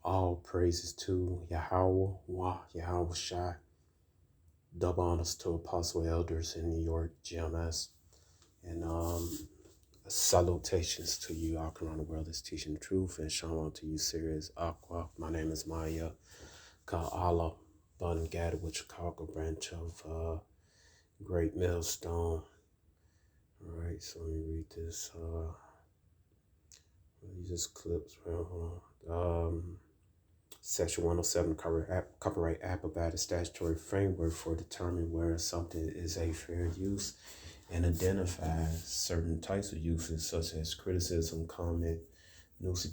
All praises to Yahawah, Yahweh Shai. Double honors to Apostle Elders in New York, GMS. And salutations to you all around the world that's teaching the truth. And shalom to you, serious Aqua. My name is Maya Ka'ala Bungada with Chicago branch of Great Millstone. All right, so let me read this. These clips. Hold on. Section 107, Copyright Act about a statutory framework for determining whether something is a fair use and identifies certain types of uses such as criticism, comment, news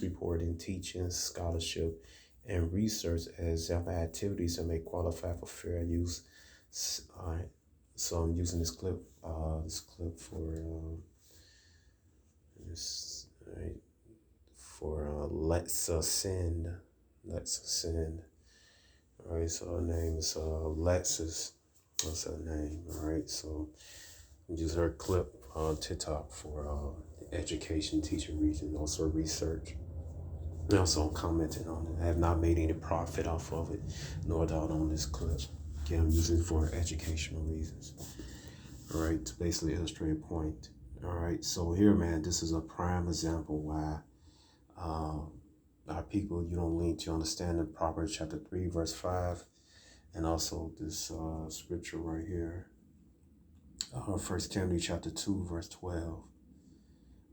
reporting, teaching, scholarship, and research as example activities that may qualify for fair use. All right, so I'm using this clip for this. All right. Let's ascend. All right, so her name is Lexus. What's her name? All right, so use her clip on TikTok for education, teaching, reason, also research. And also I'm commenting on it. I have not made any profit off of it, nor doubt on this clip. Again, I'm using it for educational reasons. All right, to basically illustrate a point. All right, so here, man, this is a prime example why our people, you don't lean to understand in Proverbs chapter 3, verse 5, and also this scripture right here, 1 Timothy chapter 2, verse 12.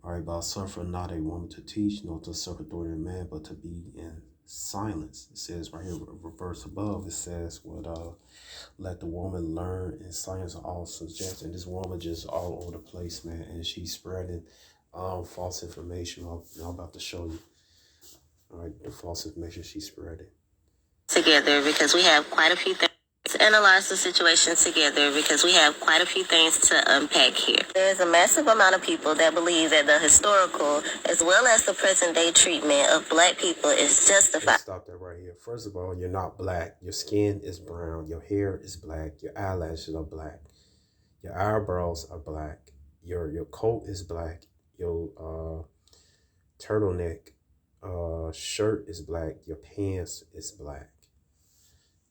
All right, but suffer not a woman to teach, nor to suffer authority in man, but to be in silence. It says right here, verse above, it says, let the woman learn in silence of all suggestion. This woman just all over the place, man, and she's spreading false information. I'm about to show you. All right, the false information she's spreading. Together because we have quite a few things to analyze the situation together because we have quite a few things to unpack here. There's a massive amount of people that believe that the historical as well as the present day treatment of black people is justified. Let's stop that right here. First of all, you're not black. Your skin is brown. Your hair is black. Your eyelashes are black. Your eyebrows are black. Your coat is black. Your turtleneck shirt is black. Your pants is black.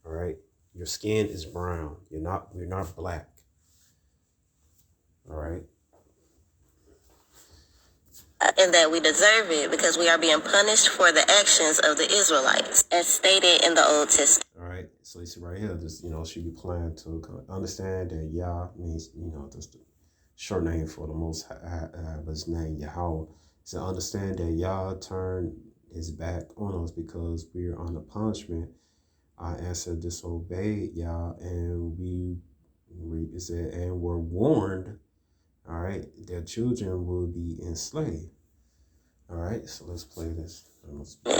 All right, your skin is brown. You're not black. All right, and that we deserve it because we are being punished for the actions of the Israelites, as stated in the Old Testament. All right, so you see right here, this she be planning to understand that Yah means just the short name for the Most High, his name Yahawah. So understand that Yah turned his back on us because we are under punishment. Our ancestors disobeyed Yah, and and were warned. All right, their children will be enslaved. All right, so let's play this.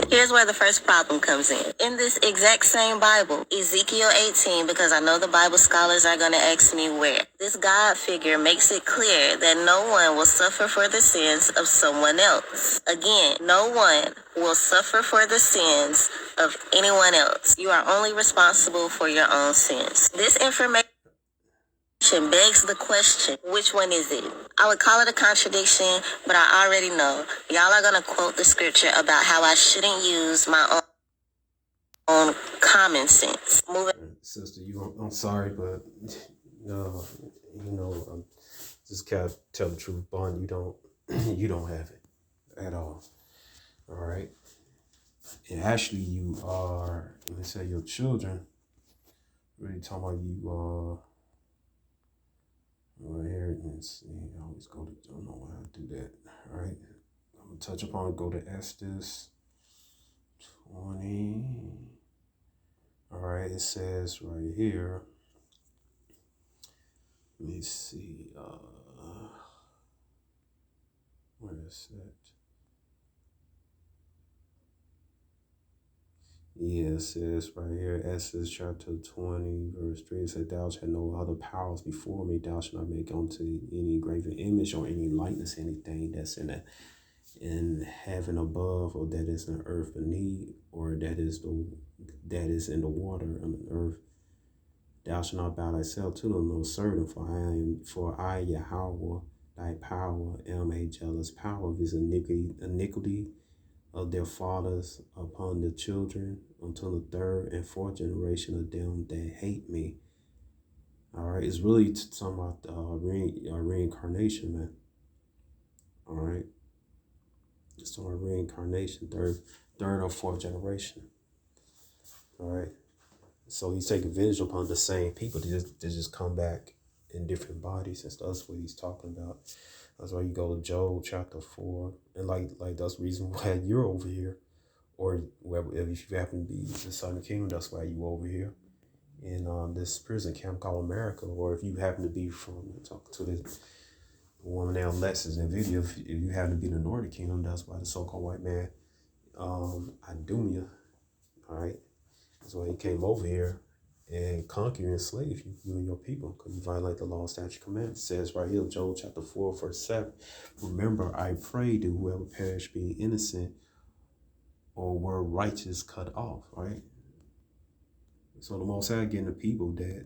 Here's where the first problem comes in. In this exact same Bible, Ezekiel 18, because I know the Bible scholars are going to ask me where. This God figure makes it clear that no one will suffer for the sins of someone else. Again, no one will suffer for the sins of anyone else. You are only responsible for your own sins. This information begs the question, which one is it? I would call it a contradiction, but I already know. Y'all are going to quote the scripture about how I shouldn't use my own common sense. Sister, I'm sorry, but no, just gotta tell the truth, Bond. You don't have it at all. All right. And actually, you are. Let me say, your children. Really talking about you inheritance. I always go to. Don't know why I do that. All right. I'm gonna touch upon. Go to Estes 20. All right. It says right here. Let me see. Where is that? Yeah, it says right here, Exodus chapter 20, verse 3, it says, thou shalt no other powers before me, thou shalt not make unto any graven image or any likeness, anything that's in heaven above, or that is in the earth beneath, or that is in the water on the earth. Thou shalt not bow thyself to them, nor serve them, for I, Yahawah, thy power, am a jealous power, is iniquity of their fathers upon the children until the third and fourth generation of them that hate me. All right, it's really talking about reincarnation, man. All right, it's talking about reincarnation, third or fourth generation. All right, so he's taking vengeance upon the same people. They just come back in different bodies and stuff. That's what he's talking about. That's why you go to Job chapter 4, and like that's the reason why you're over here, or if you happen to be the Southern Kingdom, that's why you over here in this prison camp called America, or if you happen to be from, talk to this woman named Lexus in video, if you happen to be the Northern Kingdom, that's why the so-called white man, Idumea, all right, that's why he came over here and conquer and enslave you and your people, because you violate the law, statute, commandments. It says right here, Job chapter 4, verse 7, remember, I pray to whoever perish being innocent or were righteous cut off, right? So the Most High getting the people that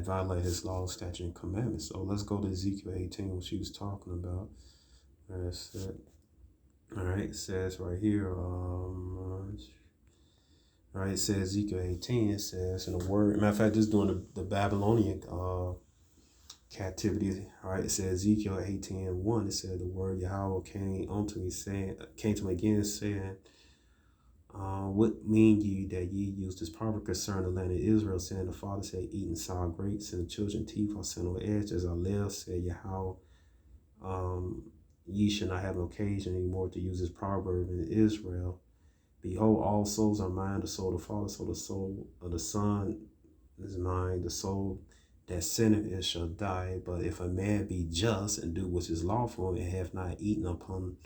violate his law, statute, and commandments. So let's go to Ezekiel 18, what she was talking about. All right, it says right here, all right, it says Ezekiel 18, it says in the word, matter of fact, this is doing the Babylonian captivity. All right, it says Ezekiel 18:1, it said the word Yahawah came to me again, saying, what mean ye that ye use this proverb concerning the land of Israel, saying the father said, eating sour grapes, and the children's teeth are set on edge, as I live, said Yahawah, ye should not have an occasion anymore to use this proverb in Israel. Behold, all souls are mine, the soul of the Father, so the soul of the Son is mine, the soul that sinneth, it shall die. But if a man be just and do what is lawful, and have not eaten upon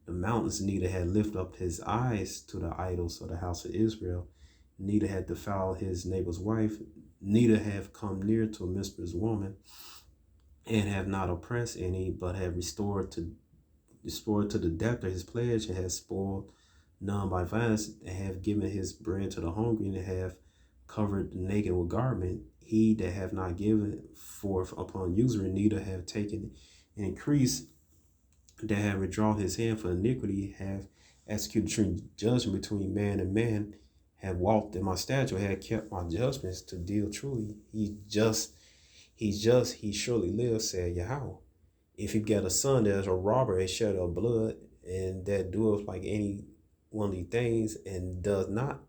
the mountains, neither had lifted up his eyes to the idols of the house of Israel, neither had defiled his neighbor's wife, neither have come near to a mistress woman, and have not oppressed any, but have restored to the debtor his pledge, and has spoiled none by violence, and have given his bread to the hungry, and have covered the naked with garment. He that have not given forth upon usury, neither have taken an increase, that have withdrawn his hand for iniquity, have executed judgment between man and man, have walked in my statute, have kept my judgments to deal truly. He surely lives, said Yahawah. If you get a son that is a robber, a shedder of blood, and that doeth like any one of these things, and does not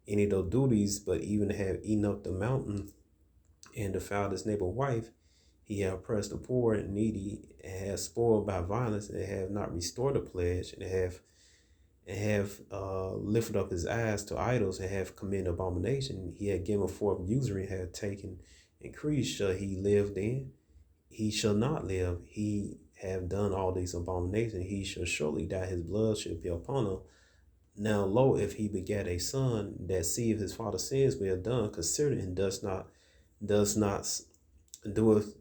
any of those duties, but even have eaten up the mountain and defiled his neighbor's wife, he have oppressed the poor and needy, and have spoiled by violence, and have not restored the pledge, and have lifted up his eyes to idols, and have committed abomination. He had given forth usury, had taken increase. Shall he live then? He shall not live. He have done all these abominations. He shall surely die. His blood shall be upon him. Now, lo, if he begat a son that seeth his father's sins well done, consider and doeth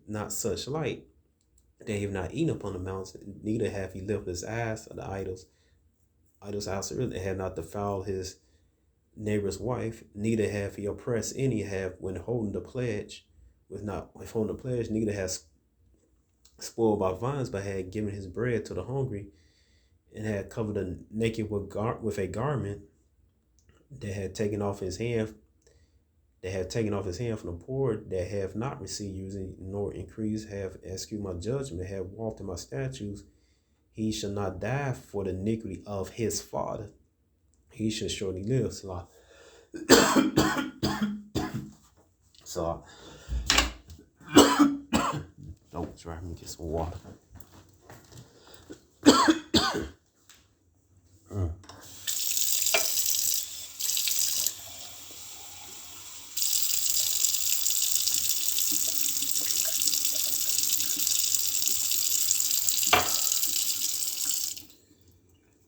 not such light, that he have not eaten upon the mountain, neither have he lifted his eyes to the idols house, and have not defiled his neighbor's wife, neither have he oppressed any, have withholden the pledge, neither has spoiled by violence, but had given his bread to the hungry, and had covered the naked with a garment, that had taken off his hand from the poor, that have not received using nor increase, have executed my judgment, have walked in my statutes. He shall not die for the iniquity of his father. He shall surely live. So don't try me, get some water.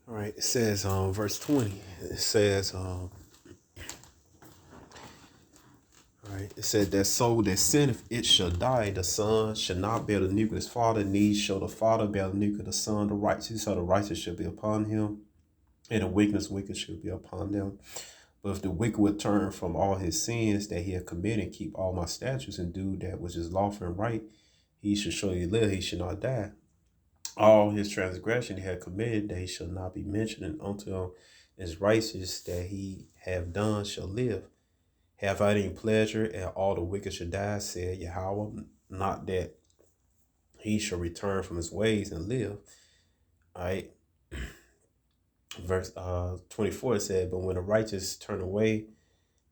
All right, it says verse 20, it says all right, it said that soul that sinneth, it shall die. The son shall not bear the iniquity of his father, neither shall the father bear the iniquity of the son. The righteous shall be upon him, and the wicked shall be upon them. But if the wicked would turn from all his sins that he had committed, keep all my statutes, and do that which is lawful and right, he shall surely live, he shall not die. all his transgression he had committed, they shall not be mentioned until his righteous that he have done shall live. Have I any pleasure, and all the wicked shall die, said Yahawah, not that he shall return from his ways and live. All right. Verse 24 said, but when the righteous turn away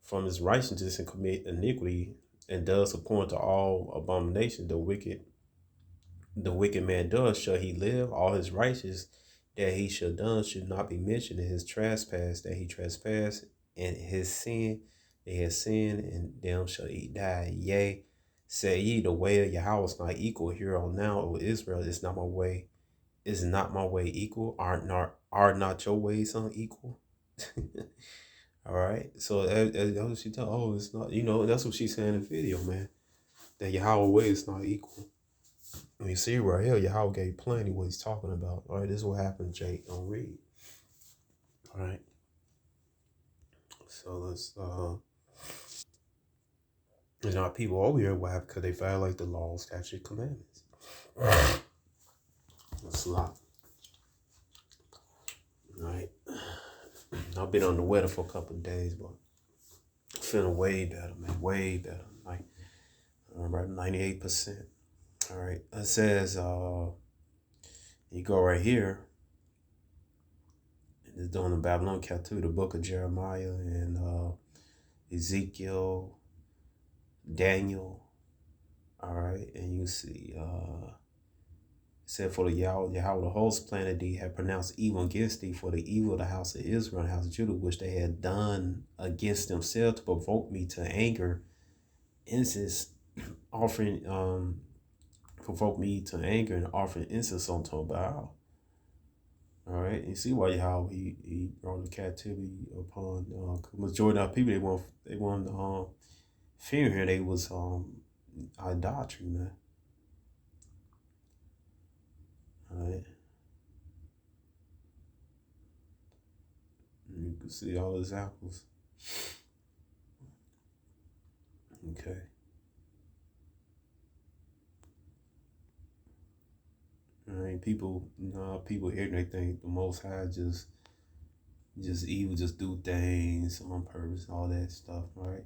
from his righteousness and commit iniquity and does according to all abomination, the wicked man does, shall he live? All his righteous that he shall done should not be mentioned in his trespass that he trespassed, and his sin that he has sinned, and them shall he die. Yea, say ye, the way of Yahweh is not equal here on now, O Israel, is not my way. Is not my way equal? Are not your ways unequal? All right. So that's what she tell. Oh, it's not. That's what she's saying in the video, man. That Yahweh way is not equal. And you see right here, Yahweh gave plenty what he's talking about. All right, this is what happened, Jake. Don't read. All right. So let's people over here why? Because they violate the law, statute, commandments. That's a lot. All right. I've been on the weather for a couple of days, but feeling way better, man. Way better. Like about 98%. All right. It says you go right here. It's doing the Babylon captivity, the book of Jeremiah and Ezekiel, Daniel. All right. And you see it said, for the Yahweh the host planted thee had pronounced evil against thee for the evil of the house of Israel and the house of Judah, which they had done against themselves to provoke me to anger, incense offering provoke me to anger and offering incense unto Baal. All right, you see why how he brought the captivity upon majority of people. They want fear here. They was idolatry, man. All right, and you can see all the examples. Okay. I mean, people hear and they think the Most High just evil, just do things on purpose, all that stuff, right?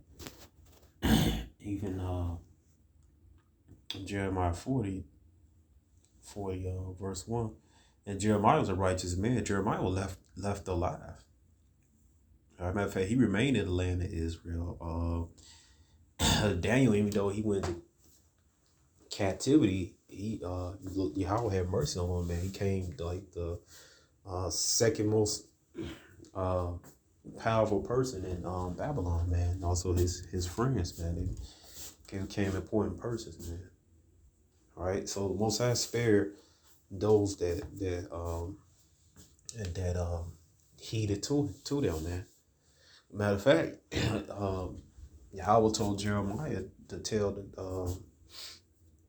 Even Jeremiah 40 verse 1. And Jeremiah was a righteous man. Jeremiah was left alive. As a matter of fact, he remained in the land of Israel. Daniel, even though he went to captivity, Yahweh had mercy on him, man. He came like the second most powerful person in Babylon, man. Also his friends, man. They became important persons, man. All right, so the Most High spared those that heeded to them, man. Matter of fact, Yahweh told Jeremiah to tell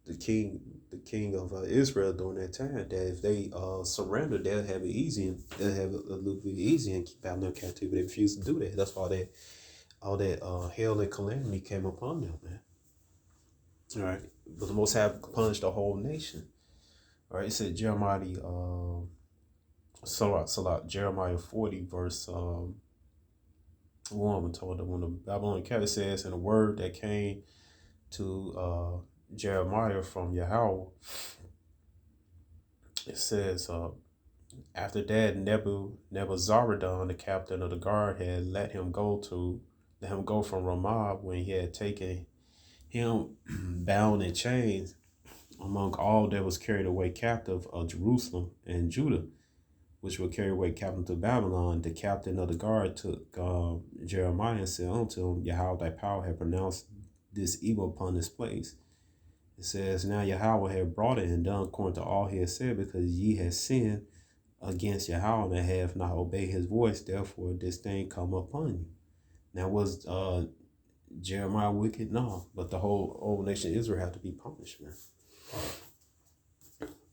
the king of Israel during that time that if they surrender, they'll have it easy, and they'll have it a little bit easy and keep out their captivity. They refused to do that. That's why all that hell and calamity came upon them, man. All right, but the Most High punished the whole nation. All right, it said Jeremiah Jeremiah 40 verse 1. We're told that when the Babylonian captive says, and the word that came to Jeremiah from Yahawah, it says, after that Nebuzaradan, the captain of the guard, had let him go from Ramah when he had taken him bound in chains among all that was carried away captive of Jerusalem and Judah, which were carried away captive to Babylon. The captain of the guard took Jeremiah and said unto him, Yahweh thy power had pronounced this evil upon this place. It says, now Yahweh had brought it and done according to all he had said, because ye had sinned against Yahweh and have not obeyed his voice. Therefore this thing come upon you. Now was Jeremiah wicked? No, but the whole old nation of Israel had to be punished, man.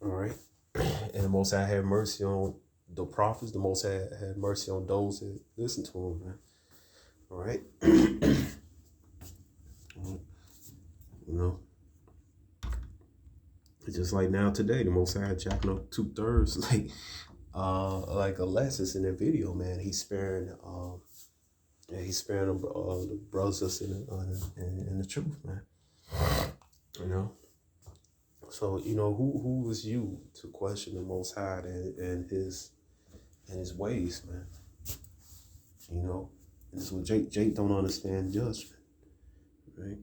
All right. And the Most High had mercy on the prophets. The Most High had mercy on those that listen to him, man. All right. Just like now today, the Most High jacking up 2/3, like Alexis in that video, man. He's sparing the brothers in the truth, man. You know. So who was you to question the Most High and his ways, man? You know, and this is what Jake don't understand judgment, right?